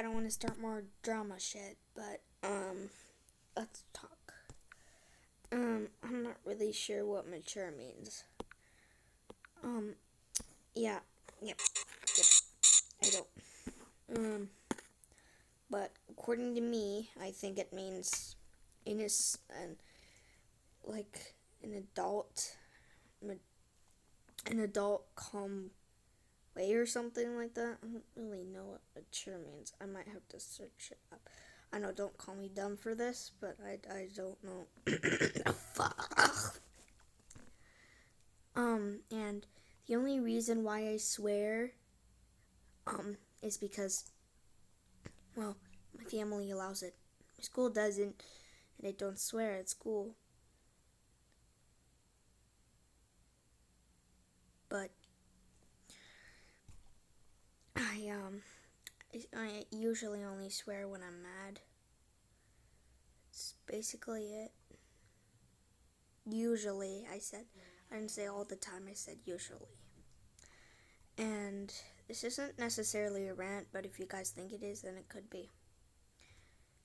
I don't want to start more drama shit, but let's talk. I'm not really sure what mature means. Um, yeah, yep, I don't. But according to me, I think it means innocent, like an adult calm way or something like that. I don't really know what mature means. I might have to search it up. I know, don't call me dumb for this, but I don't know. Fuck. And the only reason why I swear, is because, well, my family allows it. My school doesn't, and I don't swear at school. But I usually only swear when I'm mad. It's basically it. Usually, I said. I didn't say all the time, I said usually. And this isn't necessarily a rant, but if you guys think it is, then it could be.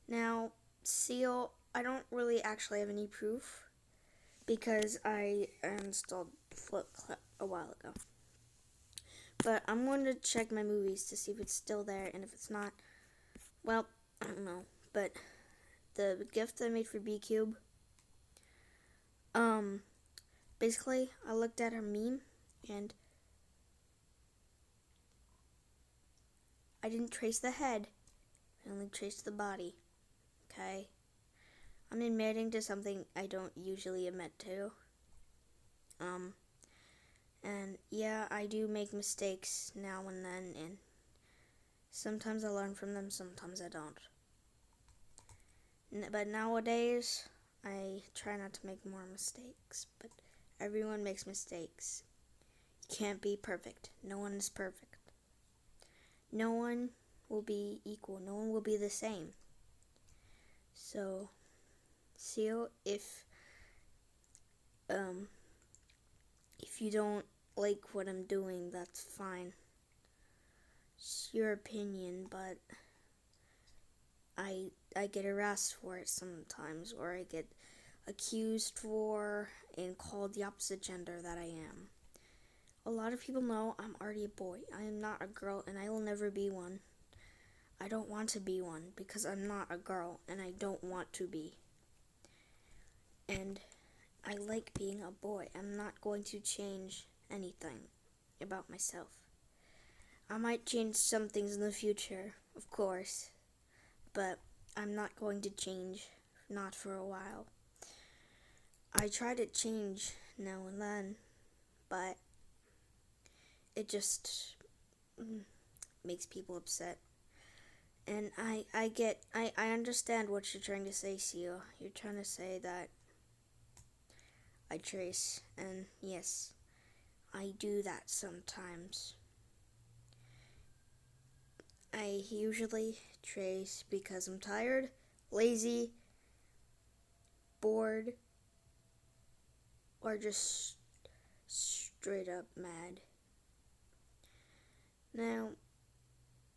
Now, Seal, I don't really actually have any proof because I installed Flipklit a while ago. But I'm going to check my movies to see if it's still there, and if it's not, well, I don't know. But the gift I made for B-Cube, basically, I looked at her meme, and I didn't trace the head. I only traced the body. Okay? I'm admitting to something I don't usually admit to. And yeah, I do make mistakes now and then, and sometimes I learn from them, sometimes I don't. But nowadays, I try not to make more mistakes, but everyone makes mistakes. You can't be perfect. No one is perfect. No one will be equal. No one will be the same. So, Seal, if you don't like what I'm doing, that's fine. It's your opinion, but I get harassed for it sometimes, or I get accused for and called the opposite gender that I am. A lot of people know I'm already a boy. I am not a girl, and I will never be one. I don't want to be one because I'm not a girl, and I don't want to be. And I like being a boy. I'm not going to change anything about myself. I might change some things in the future, of course, but I'm not going to change, not for a while. I try to change now and then, but it just makes people upset. And I understand what you're trying to say, Seal. You're trying to say that I trace, and yes, I do that sometimes. I usually trace because I'm tired, lazy, bored, or just straight up mad. Now,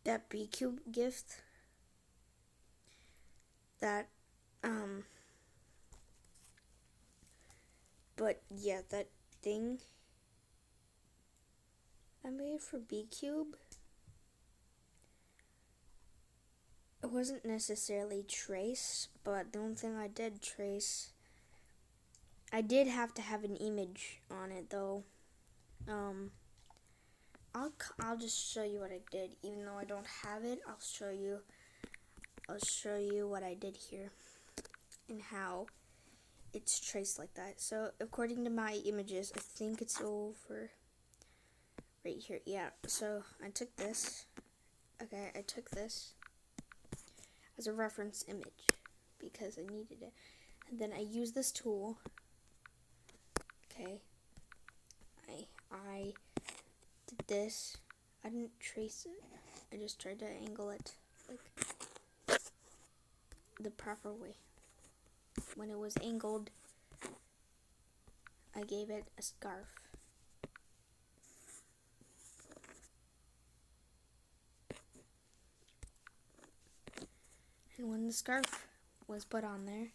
that B-Cube gift, that, but yeah, that thing I made for B-Cube, it wasn't necessarily trace, but the only thing I did trace, I did have to have an image on it though. I'll just show you what I did, even though I don't have it. I'll show you what I did here and how it's traced like that. So according to my images, I think it's over right here. Yeah. So I took this. Okay, I took this as a reference image because I needed it. And then I used this tool. Okay. I did this. I didn't trace it. I just tried to angle it like the proper way. When it was angled, I gave it a scarf. And when the scarf was put on there,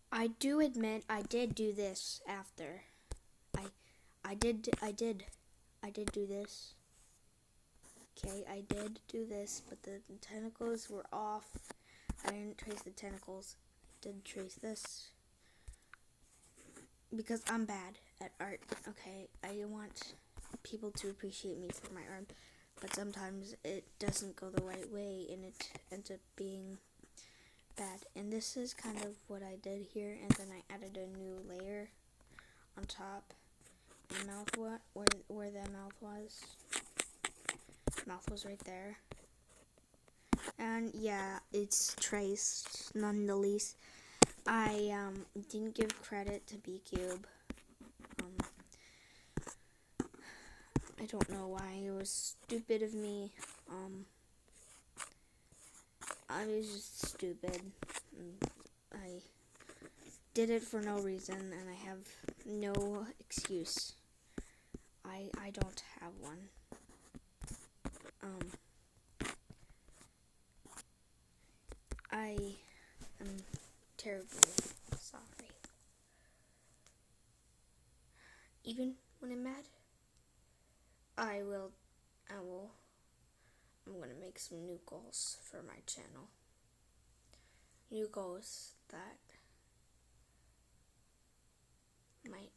I do admit I did do this after. I did do this. Okay, I did do this, but the tentacles were off. I didn't trace the tentacles. I did trace this. Because I'm bad at art, okay? I want people to appreciate me for my art, but sometimes it doesn't go the right way and it ends up being bad. And this is kind of what I did here, and then I added a new layer on top. The mouth, where the mouth was. Mouth was right there. And yeah, it's traced, none the least. I didn't give credit to B-Cube. I don't know why. It was stupid of me. I was just stupid. I did it for no reason, and I have no excuse. I don't have one. I am terribly sorry. Even when I'm mad, I'm gonna make some new goals for my channel. New goals that might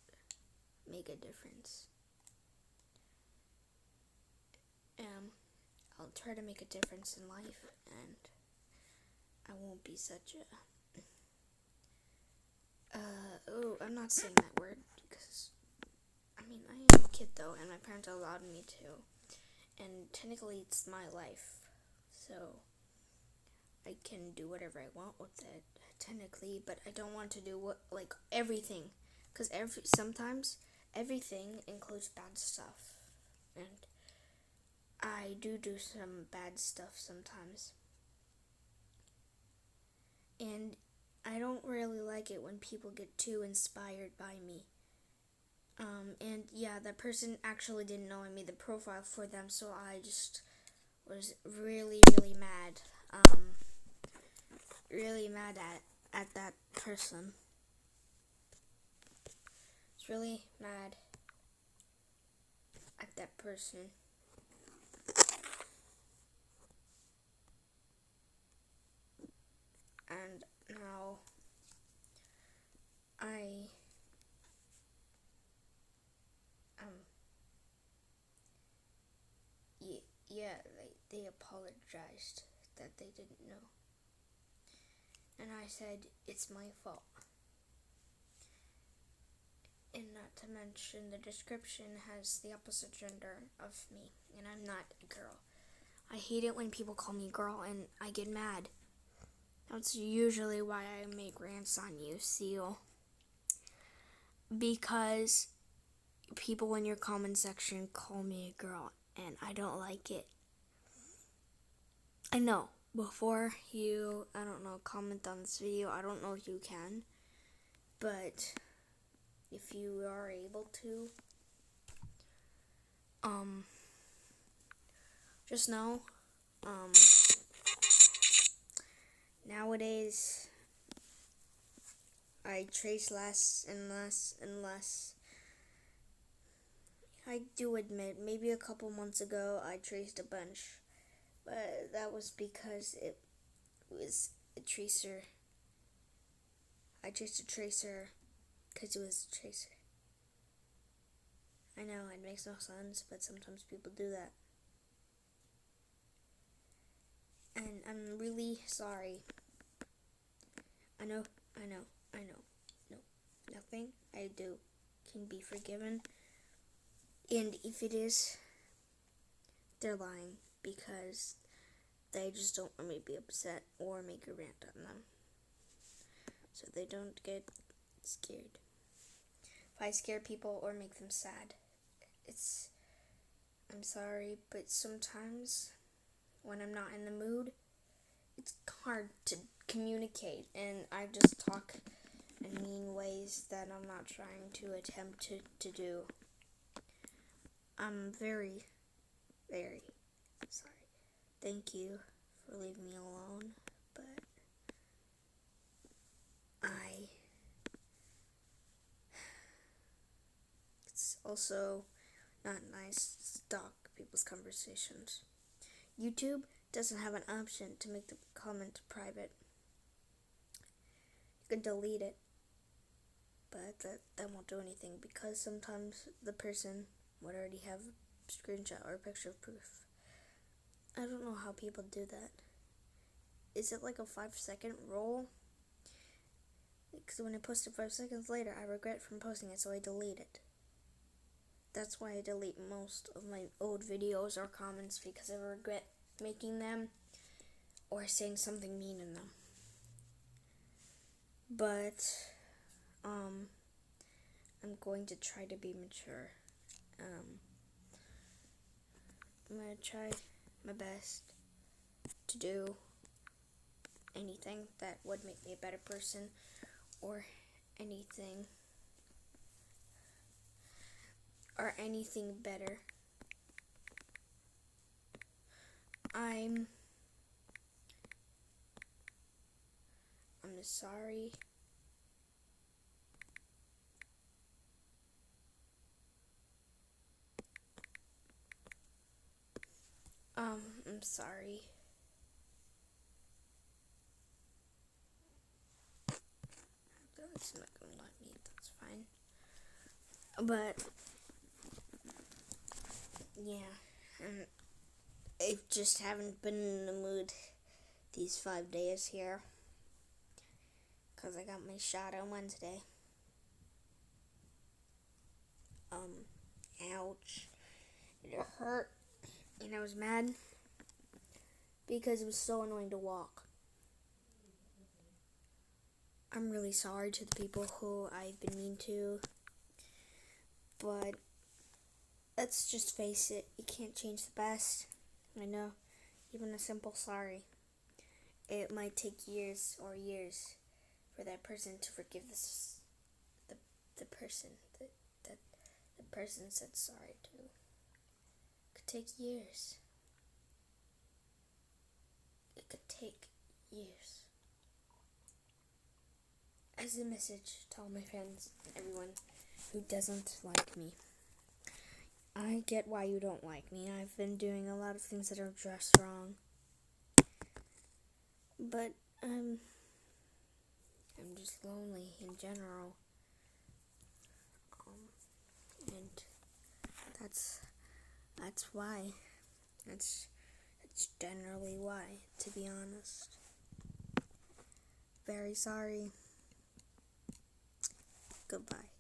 make a difference. I'll try to make a difference in life, and I won't be such a I'm not saying that word because I am a kid though, and my parents allowed me to, and technically it's my life, so I can do whatever I want with it technically, but I don't want to do everything, because sometimes everything includes bad stuff, and I do some bad stuff sometimes. And I don't really like it when people get too inspired by me. And yeah, that person actually didn't know I made the profile for them, so I just was really, really mad. Really mad at that person. I was really mad at that person. And now they apologized that they didn't know. And I said, it's my fault. And not to mention, the description has the opposite gender of me, and I'm not a girl. I hate it when people call me girl, and I get mad. That's usually why I make rants on you, Seal. Because people in your comment section call me a girl, and I don't like it. I know, before you, comment on this video, I don't know if you can, but if you are able to, just know, nowadays, I trace less and less and less. I do admit, maybe a couple months ago, I traced a bunch, but that was because it was a tracer. I traced a tracer because it was a tracer. I know, it makes no sense, but sometimes people do that. And I'm really sorry. I know. No, nothing I do can be forgiven. And if it is, they're lying, because they just don't want me to be upset or make a rant on them, so they don't get scared. If I scare people or make them sad, I'm sorry, but sometimes when I'm not in the mood, it's hard to communicate, and I just talk in mean ways that I'm not trying to attempt to do. I'm very, very sorry. Thank you for leaving me alone, but it's also not nice to stalk people's conversations. YouTube doesn't have an option to make the comment private. You can delete it, but that won't do anything because sometimes the person would already have a screenshot or a picture of proof. I don't know how people do that. Is it like a 5-second rule? Because when I post it 5 seconds later, I regret from posting it, so I delete it. That's why I delete most of my old videos or comments, because I regret making them or saying something mean in them. But I'm going to try to be mature. I'm going to try my best to do anything that would make me a better person, or anything better. I'm sorry. I'm sorry. It's not gonna let me, that's fine. But yeah, I just haven't been in the mood these 5 days here, because I got my shot on Wednesday. Ouch. It hurt, and I was mad because it was so annoying to walk. I'm really sorry to the people who I've been mean to, but let's just face it, you can't change the past. I know, even a simple sorry. It might take years or years for that person to forgive the person that the person said sorry to. It could take years. It could take years. As a message to all my friends and everyone who doesn't like me, I get why you don't like me. I've been doing a lot of things that are just wrong. But I'm just lonely in general. And that's why. That's generally why, to be honest. Very sorry. Goodbye.